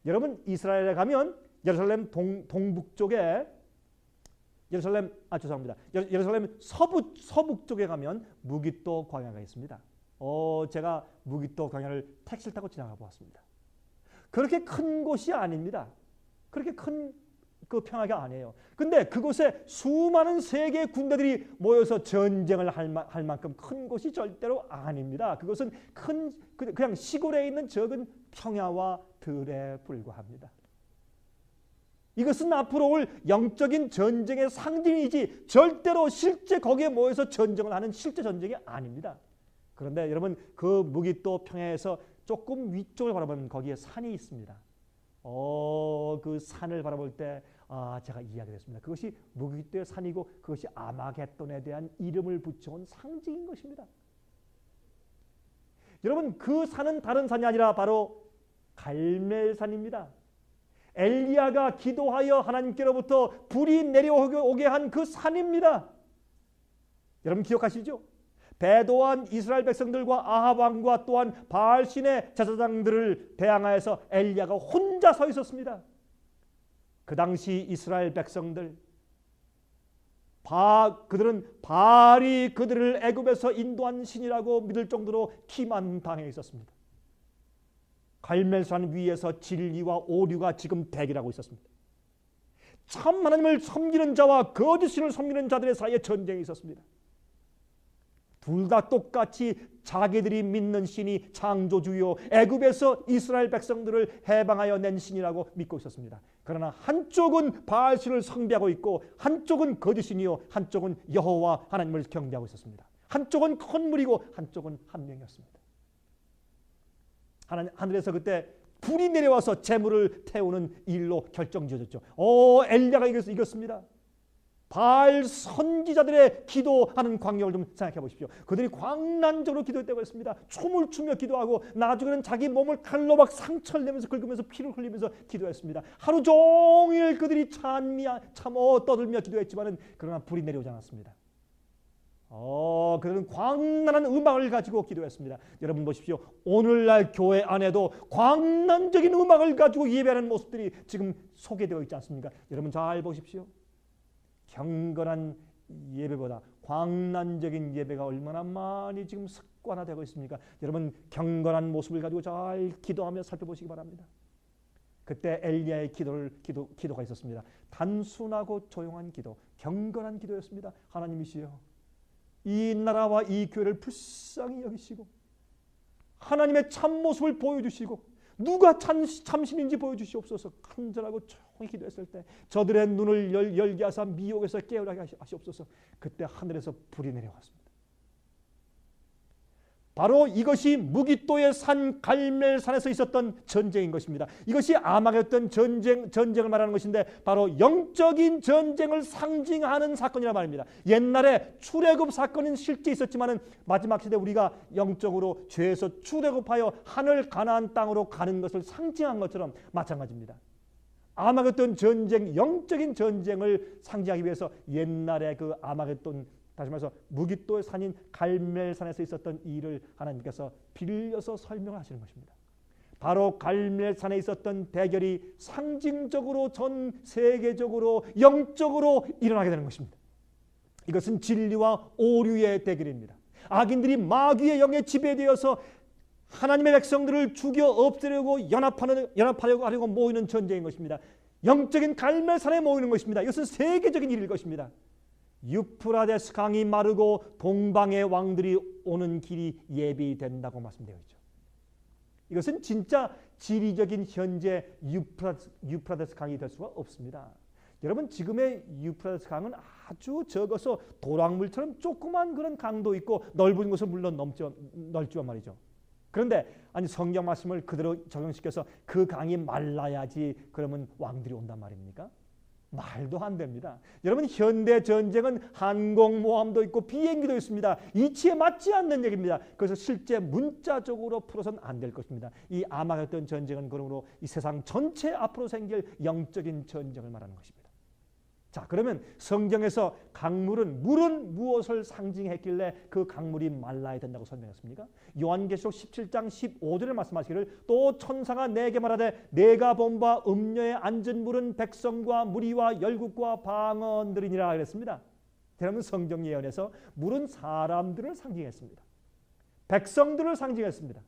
여러분 이스라엘에 가면 예루살렘 동북쪽에 예루살렘 서북 쪽에 가면 무기또 광야가 있습니다. 제가 무기또 광야를 택시를 타고 지나가 보았습니다. 그렇게 큰 곳이 아닙니다. 그렇게 큰 그 평야가 아니에요. 근데 그곳에 수많은 세계 군대들이 모여서 전쟁을 할 만큼 큰 곳이 절대로 아닙니다. 그것은 그냥 시골에 있는 적은 평야와 들에 불과합니다. 이것은 앞으로 올 영적인 전쟁의 상징이지 절대로 실제 거기에 모여서 전쟁을 하는 실제 전쟁이 아닙니다. 그런데 여러분 그 무기또 평야에서 조금 위쪽을 바라보면 거기에 산이 있습니다. 그 산을 바라볼 때 제가 이야기했습니다. 그것이 무기또의 산이고 그것이 아마겟돈에 대한 이름을 붙여온 상징인 것입니다. 여러분 그 산은 다른 산이 아니라 바로 갈멜산입니다. 엘리야가 기도하여 하나님께로부터 불이 내려오게 한 그 산입니다. 여러분 기억하시죠? 배도한 이스라엘 백성들과 아합 왕과 또한 바알신의 제사장들을 대항하여서 엘리야가 혼자 서 있었습니다. 그 당시 이스라엘 백성들 그들은 바알이 그들을 애굽에서 인도한 신이라고 믿을 정도로 기만당해 있었습니다. 갈멜산 위에서 진리와 오류가 지금 대결하고 있었습니다. 참 하나님을 섬기는 자와 거짓 신을 섬기는 자들의 사이에 전쟁이 있었습니다. 둘 다 똑같이 자기들이 믿는 신이 창조주요 애굽에서 이스라엘 백성들을 해방하여 낸 신이라고 믿고 있었습니다. 그러나 한쪽은 바알신을 숭배하고 있고 한쪽은 거짓신이요 한쪽은 여호와 하나님을 경배하고 있었습니다. 한쪽은 건물이고 한쪽은 한 명이었습니다. 하늘에서 그때 불이 내려와서 재물을 태우는 일로 결정지어졌죠. 엘리야가 이겼습니다. 바알 선지자들의 기도하는 광경을 좀 생각해 보십시오. 그들이 광란적으로 기도했다고 했습니다. 춤을 추며 기도하고 나중에는 자기 몸을 칼로 막 상처를 내면서 긁으면서 피를 흘리면서 기도했습니다. 하루 종일 그들이 참어 떠들며 기도했지만은 그러나 불이 내려오지 않았습니다. 그들은 광란한 음악을 가지고 기도했습니다. 여러분 보십시오. 오늘날 교회 안에도 광란적인 음악을 가지고 예배하는 모습들이 지금 소개되어 있지 않습니까? 여러분 잘 보십시오. 경건한 예배보다 광란적인 예배가 얼마나 많이 지금 습관화되고 있습니까? 여러분 경건한 모습을 가지고 잘 기도하며 살펴보시기 바랍니다. 그때 엘리야의 기도가 있었습니다. 단순하고 조용한 기도, 경건한 기도였습니다. 하나님이시여, 이 나라와 이 교회를 불쌍히 여기시고 하나님의 참모습을 보여주시고 누가 참신인지 보여주시옵소서. 간절하고 조용히 기도했을 때 저들의 눈을 열게 하사 미혹에서 깨어나게 하시옵소서. 그때 하늘에서 불이 내려왔습니다. 바로 이것이 무기또의 산 갈멜산에서 있었던 전쟁인 것입니다. 이것이 아마겟돈 전쟁을 말하는 것인데 바로 영적인 전쟁을 상징하는 사건이란 말입니다. 옛날에 출애굽 사건은 실제 있었지만은 마지막 시대 우리가 영적으로 죄에서 출애굽하여 하늘 가나안 땅으로 가는 것을 상징한 것처럼 마찬가지입니다. 아마겟돈 전쟁, 영적인 전쟁을 상징하기 위해서 옛날에 그 아마겟돈, 다시 말해서 무기또의 산인 갈멜산에서 있었던 일을 하나님께서 빌려서 설명하시는 것입니다. 바로 갈멜산에 있었던 대결이 상징적으로 전 세계적으로 영적으로 일어나게 되는 것입니다. 이것은 진리와 오류의 대결입니다. 악인들이 마귀의 영에 지배되어서 하나님의 백성들을 죽여 없애려고 연합하려고 하려고 모이는 전쟁인 것입니다. 영적인 갈멜산에 모이는 것입니다. 이것은 세계적인 일일 것입니다. 유프라데스 강이 마르고 동방의 왕들이 오는 길이 예비된다고 말씀되어 있죠. 이것은 진짜 지리적인 현재 유프라데스 강이 될 수가 없습니다. 여러분, 지금의 유프라데스 강은 아주 적어서 도랑물처럼 조그만 그런 강도 있고 넓은 곳은 물론 넓지만 말이죠. 그런데 아니 성경 말씀을 그대로 적용시켜서 그 강이 말라야지 그러면 왕들이 온단 말입니까? 말도 안 됩니다. 여러분, 현대 전쟁은 항공모함도 있고 비행기도 있습니다. 이치에 맞지 않는 얘기입니다. 그래서 실제 문자적으로 풀어서는 안 될 것입니다. 이 아마겟돈 전쟁은 그러므로 이 세상 전체 앞으로 생길 영적인 전쟁을 말하는 것입니다. 자, 그러면 성경에서 물은 무엇을 상징했길래 그 강물이 말라야 된다고 설명했습니까? 요한계시록 17장 15절에 말씀하시기를 또 천사가 내게 말하되 내가 본 바 음녀에 앉은 물은 백성과 무리와 열국과 방언들이니라 그랬습니다. 여러분, 성경 예언에서 물은 사람들을 상징했습니다. 백성들을 상징했습니다.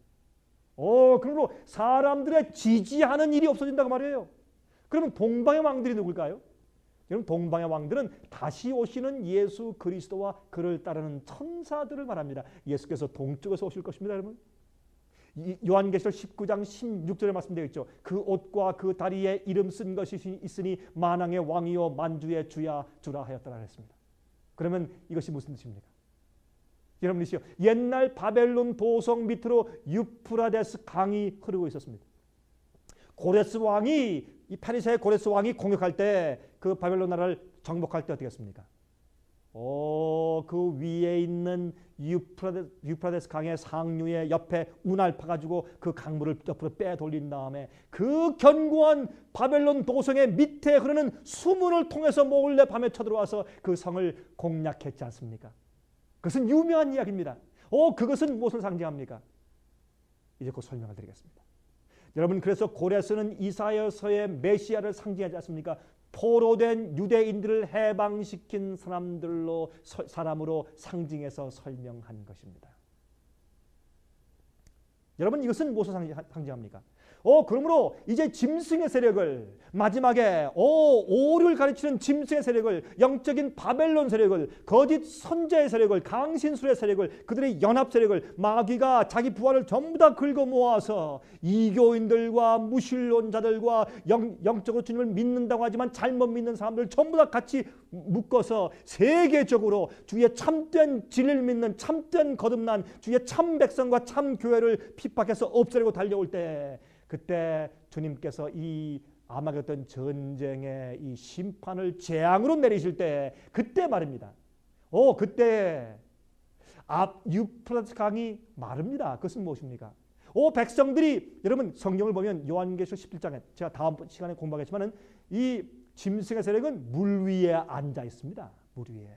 그러므로 사람들의 지지하는 일이 없어진다고 말이에요. 그러면 동방의 왕들이 누굴까요? 여러분, 동방의 왕들은 다시 오시는 예수 그리스도와 그를 따르는 천사들을 말합니다. 예수께서 동쪽에서 오실 것입니다, 여러분. 요한계시록 19장 16절에 말씀되어 있죠. 그 옷과 그 다리에 이름 쓴 것이 있으니 만왕의 왕이요 만주의 주라 하였더라 했습니다. 그러면 이것이 무슨 뜻입니까? 여러분이시여, 옛날 바벨론 도성 밑으로 유프라데스 강이 흐르고 있었습니다. 고레스 왕이 이 페르시아의 고레스 왕이 공격할 때 그 바벨론 나라를 정복할 때 어떻게 했습니까? 그 위에 있는 유프라데스 강의 상류의 옆에 운할 파가지고 그 강물을 옆으로 빼돌린 다음에 그 견고한 바벨론 도성의 밑에 흐르는 수문을 통해서 몰래 밤에 쳐들어와서 그 성을 공략했지 않습니까? 그것은 유명한 이야기입니다. 그것은 무엇을 상징합니까? 이제 곧 설명을 드리겠습니다. 여러분, 그래서 고레스는 이사야서의 메시아를 상징하지 않습니까? 포로된 유대인들을 해방시킨 사람으로 상징해서 설명한 것입니다. 여러분, 이것은 무엇을 상징합니까? 그러므로 이제 짐승의 세력을 마지막에 오류를 가르치는 짐승의 세력을, 영적인 바벨론 세력을, 거짓 선자의 세력을, 강신술의 세력을, 그들의 연합 세력을 마귀가 자기 부하를 전부 다 긁어 모아서 이교인들과 무신론자들과 영적으로 주님을 믿는다고 하지만 잘못 믿는 사람들 전부 다 같이 묶어서 세계적으로 주의 참된 진리를 믿는 참된 거듭난 주의 참 백성과 참 교회를 핍박해서 없애려고 달려올 때, 그때 주님께서 이 아마겟돈 전쟁의 이 심판을 재앙으로 내리실 때, 그때 말입니다. 그때 유프라데스 강이 마릅니다. 그것은 무엇입니까? 백성들이, 여러분 성경을 보면 요한계시록 17장에 제가 다음 시간에 공부하겠지만은 이 짐승의 세력은 물 위에 앉아 있습니다. 물 위에.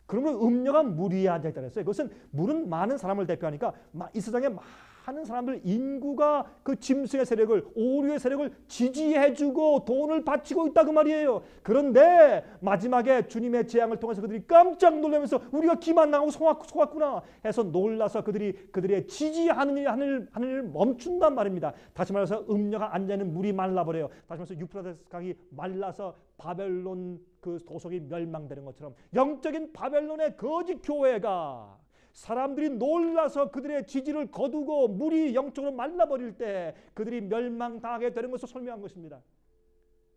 그러면 음녀가 물 위에 앉아 있다고 했어요. 그것은 물은 많은 사람을 대표하니까 이 세상에 많은 사람들, 인구가 그 짐승의 세력을, 오류의 세력을 지지해주고 돈을 바치고 있다 그 말이에요. 그런데 마지막에 주님의 재앙을 통해서 그들이 깜짝 놀라면서 우리가 기만 당하고 속았구나 해서 놀라서 그들의 지지하는 일을 멈춘단 말입니다. 다시 말해서 음녀가 앉아있는 물이 말라버려요. 다시 말해서 유프라데스 강이 말라서 바벨론 그 도성이 멸망되는 것처럼 영적인 바벨론의 거짓 교회가 사람들이 놀라서 그들의 지지를 거두고 물이 영적으로 말라버릴 때 그들이 멸망당하게 되는 것을 설명한 것입니다.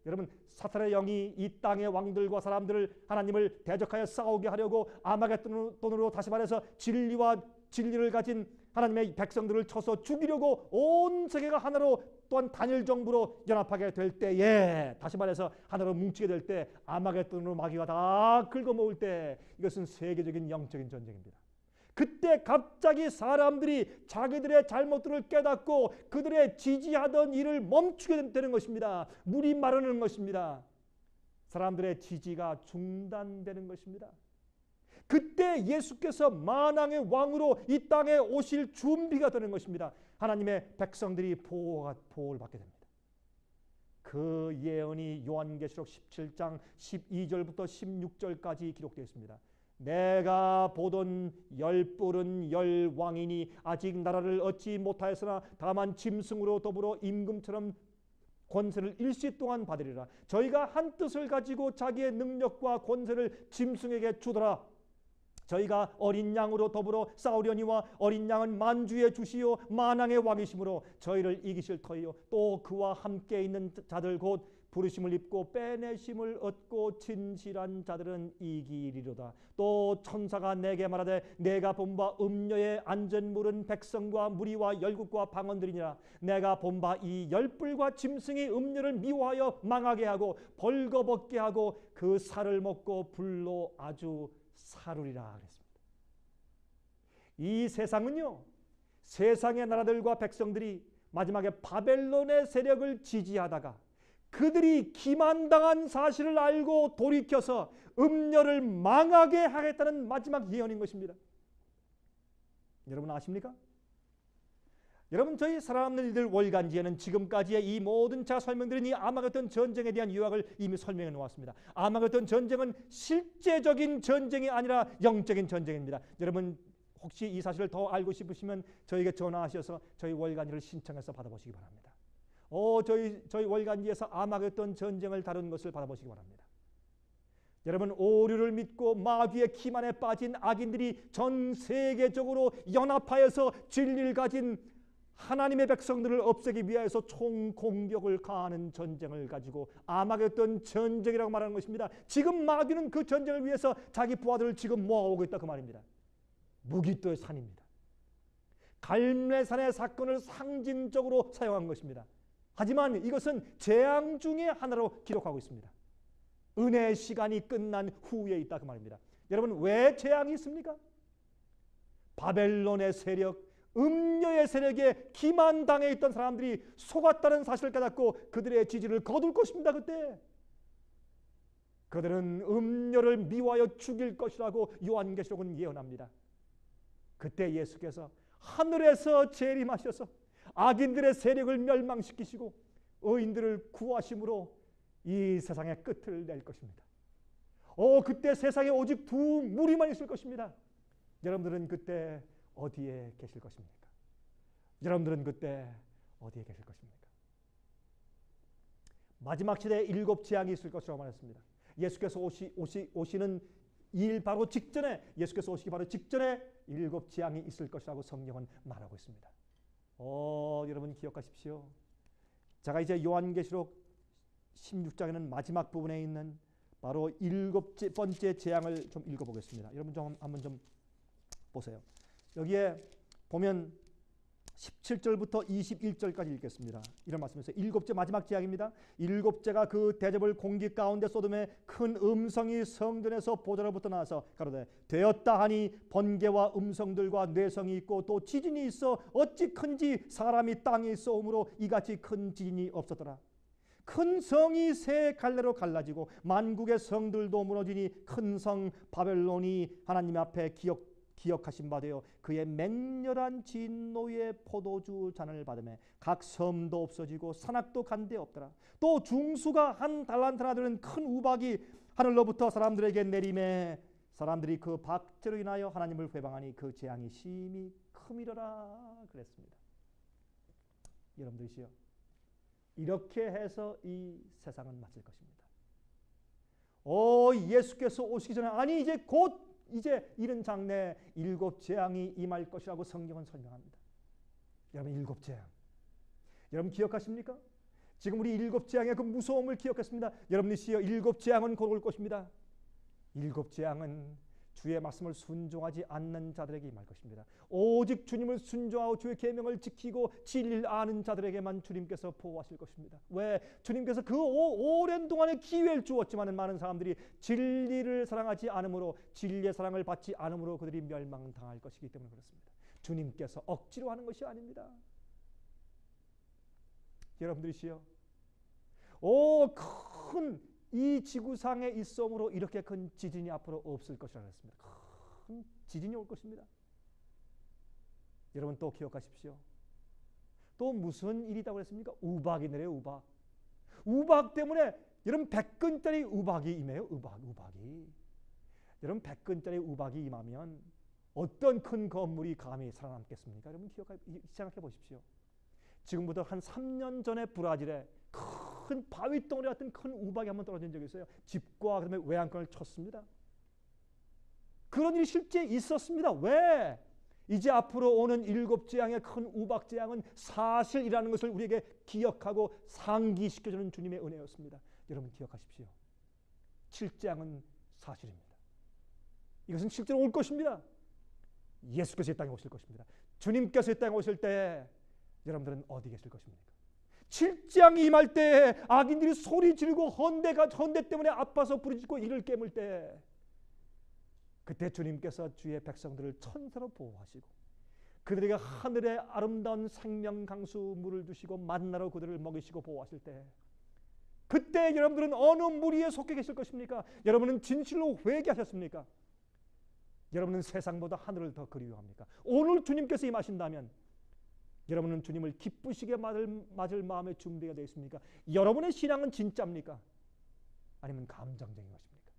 여러분, 사탄의 영이 이 땅의 왕들과 사람들을, 하나님을 대적하여 싸우게 하려고 아마겟돈으로, 다시 말해서 진리를 가진 하나님의 백성들을 쳐서 죽이려고 온 세계가 하나로, 또한 단일 정부로 연합하게 될 때에, 다시 말해서 하나로 뭉치게 될 때, 아마겟돈으로 마귀가 다 긁어모을 때, 이것은 세계적인 영적인 전쟁입니다. 그때 갑자기 사람들이 자기들의 잘못들을 깨닫고 그들의 지지하던 일을 멈추게 되는 것입니다. 물이 마르는 것입니다. 사람들의 지지가 중단되는 것입니다. 그때 예수께서 만왕의 왕으로 이 땅에 오실 준비가 되는 것입니다. 하나님의 백성들이 보호를 받게 됩니다. 그 예언이 요한계시록 17장 12절부터 16절까지 기록되어 있습니다. 내가 보던 열뿔은 열왕이니 아직 나라를 얻지 못하였으나 다만 짐승으로 더불어 임금처럼 권세를 일시 동안 받으리라. 저희가 한 뜻을 가지고 자기의 능력과 권세를 짐승에게 주더라. 저희가 어린 양으로 더불어 싸우려니와 어린 양은 만주의 주시요 만왕의 왕이시므로 저희를 이기실 터이요 또 그와 함께 있는 자들 곧 부르심을 입고 빼내심을 얻고 진실한 자들은 이기리로다. 또 천사가 내게 말하되 내가 본 바 음녀의 안전물은 백성과 무리와 열국과 방언들이니라. 내가 본 바 이 열불과 짐승이 음녀를 미워하여 망하게 하고 벌거벗게 하고 그 살을 먹고 불로 아주 사르리라 그랬습니다. 이 세상은요, 세상의 나라들과 백성들이 마지막에 바벨론의 세력을 지지하다가 그들이 기만당한 사실을 알고 돌이켜서 음녀를 망하게 하겠다는 마지막 예언인 것입니다. 여러분 아십니까? 여러분, 저희 살아남는 이들 월간지에는 지금까지의 이 모든 제가 설명드린 이 아마겟돈 전쟁에 대한 요약을 이미 설명해 놓았습니다. 아마겟돈 전쟁은 실제적인 전쟁이 아니라 영적인 전쟁입니다. 여러분 혹시 이 사실을 더 알고 싶으시면 저에게 전화하셔서 저희 월간지를 신청해서 받아보시기 바랍니다. 저희 월간지에서 아마겟돈 전쟁을 다룬 것을 받아보시기 바랍니다. 여러분, 오류를 믿고 마귀의 기만에 빠진 악인들이 전 세계적으로 연합하여서 진리를 가진 하나님의 백성들을 없애기 위하여서 총공격을 가하는 전쟁을 가지고 아마겟돈 전쟁이라고 말하는 것입니다. 지금 마귀는 그 전쟁을 위해서 자기 부하들을 지금 모아오고 있다 그 말입니다. 무기또의 산입니다. 갈매산의 사건을 상징적으로 사용한 것입니다. 하지만 이것은 재앙 중의 하나로 기록하고 있습니다. 은혜의 시간이 끝난 후에 있다 그 말입니다. 여러분, 왜 재앙이 있습니까? 바벨론의 세력, 음녀의 세력에 기만당해 있던 사람들이 속았다는 사실을 깨닫고 그들의 지지를 거둘 것입니다. 그때 그들은 음녀를 미워하여 죽일 것이라고 요한계시록은 예언합니다. 그때 예수께서 하늘에서 재림하셔서 악인들의 세력을 멸망시키시고 의인들을 구하심으로 이 세상의 끝을 낼 것입니다. 그때 세상에 오직 두 무리만 있을 것입니다. 여러분들은 그때 어디에 계실 것입니까? 여러분들은 그때 어디에 계실 것입니까? 마지막 시대에 7 재앙이 있을 것이라고 말했습니다. 예수께서 오시는 일 바로 직전에, 예수께서 오시기 바로 직전에 7 재앙이 있을 것이라고 성경은 말하고 있습니다. 여러분 기억하십시오. 제가 이제 요한계시록 16장에는 마지막 부분에 있는 바로 7번째 재앙을 좀 읽어보겠습니다. 여러분 좀 한번 좀 보세요. 여기에 보면 17절부터 21절까지 읽겠습니다. 이런 말씀이세요. 7째 마지막 재앙입니다. 7째가 그 대접을 공기 가운데 쏟음에 큰 음성이 성전에서 보좌로부터 나와서 가로되 되었다 하니 번개와 음성들과 뇌성이 있고 또 지진이 있어 어찌 큰지 사람이 땅에 있어 오므로 이같이 큰 지진이 없었더라. 큰 성이 세 갈래로 갈라지고 만국의 성들도 무너지니 큰 성 바벨론이 하나님 앞에 기억하신 바 되어 그의 맹렬한 진노의 포도주 잔을 받으며 각 섬도 없어지고 산악도 간데 없더라. 또 중수가 한 달란트나 되는 큰 우박이 하늘로부터 사람들에게 내림에 사람들이 그 박제로 인하여 하나님을 회방하니 그 재앙이 심히 크미러라 그랬습니다. 여러분들이시여, 이렇게 해서 이 세상은 마칠 것입니다. 예수께서 오시기 전에, 아니 이제 이른 장래에 7 재앙이 임할 것이라고 성경은 설명합니다. 여러분, 7 재앙 여러분 기억하십니까? 지금 우리 7 재앙의 그 무서움을 기억했습니다. 여러분이시여, 7 재앙은 곧 올 것입니다. 7 재앙은 주의 말씀을 순종하지 않는 자들에게 임할 것입니다. 오직 주님을 순종하고 주의 계명을 지키고 진리를 아는 자들에게만 주님께서 보호하실 것입니다. 왜? 주님께서 그 오랜 동안의 기회를 주었지만 많은 사람들이 진리를 사랑하지 않으므로, 진리의 사랑을 받지 않으므로 그들이 멸망당할 것이기 때문에 그렇습니다. 주님께서 억지로 하는 것이 아닙니다. 여러분들이시여, 큰 이 지구상에 있음으로 이렇게 큰 지진이 앞으로 없을 것이라고 했습니다. 큰 지진이 올 것입니다. 여러분 또 기억하십시오. 또 무슨 일이 있다고 했습니까? 우박이 내려요. 우박. 우박 때문에 여러분 100근짜리 우박이 임해요. 우박이. 여러분 100근짜리 우박이 임하면 어떤 큰 건물이 감히 살아남겠습니까? 여러분 생각해 보십시오. 지금부터 한 3년 전에 브라질에 큰 큰 바위 덩어리 같은 큰 우박이 한번 떨어진 적이 있어요. 집과 그다음에 외양간을 쳤습니다. 그런 일이 실제 있었습니다. 왜? 이제 앞으로 오는 7 재앙의 큰 우박 재앙은 사실이라는 것을 우리에게 기억하고 상기시켜주는 주님의 은혜였습니다. 여러분 기억하십시오. 7재앙은 사실입니다. 이것은 실제로 올 것입니다. 예수께서 이 땅에 오실 것입니다. 주님께서 이 땅에 오실 때 여러분들은 어디 계실 것입니까? 7재앙이 임할 때 악인들이 소리 지르고 헌데 때문에 아파서 부르짖고 이를 깨물 때, 그때 주님께서 주의 백성들을 천사로 보호하시고 그들에게 하늘의 아름다운 생명 강수 물을 주시고 만나로 그들을 먹이시고 보호하실 때, 그때 여러분들은 어느 무리에 속해 계실 것입니까? 여러분은 진실로 회개하셨습니까? 여러분은 세상보다 하늘을 더 그리워합니까? 오늘 주님께서 임하신다면 여러분은 주님을 기쁘시게 맞을 마음의 준비가 되어 있습니까? 여러분의 신앙은 진짜입니까? 아니면 감정적인 것입니까?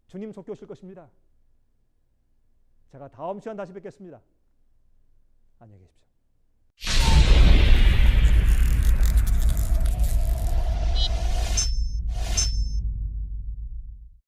주님 속히 오실 것입니다. 제가 다음 시간 다시 뵙겠습니다. 안녕히 계십시오.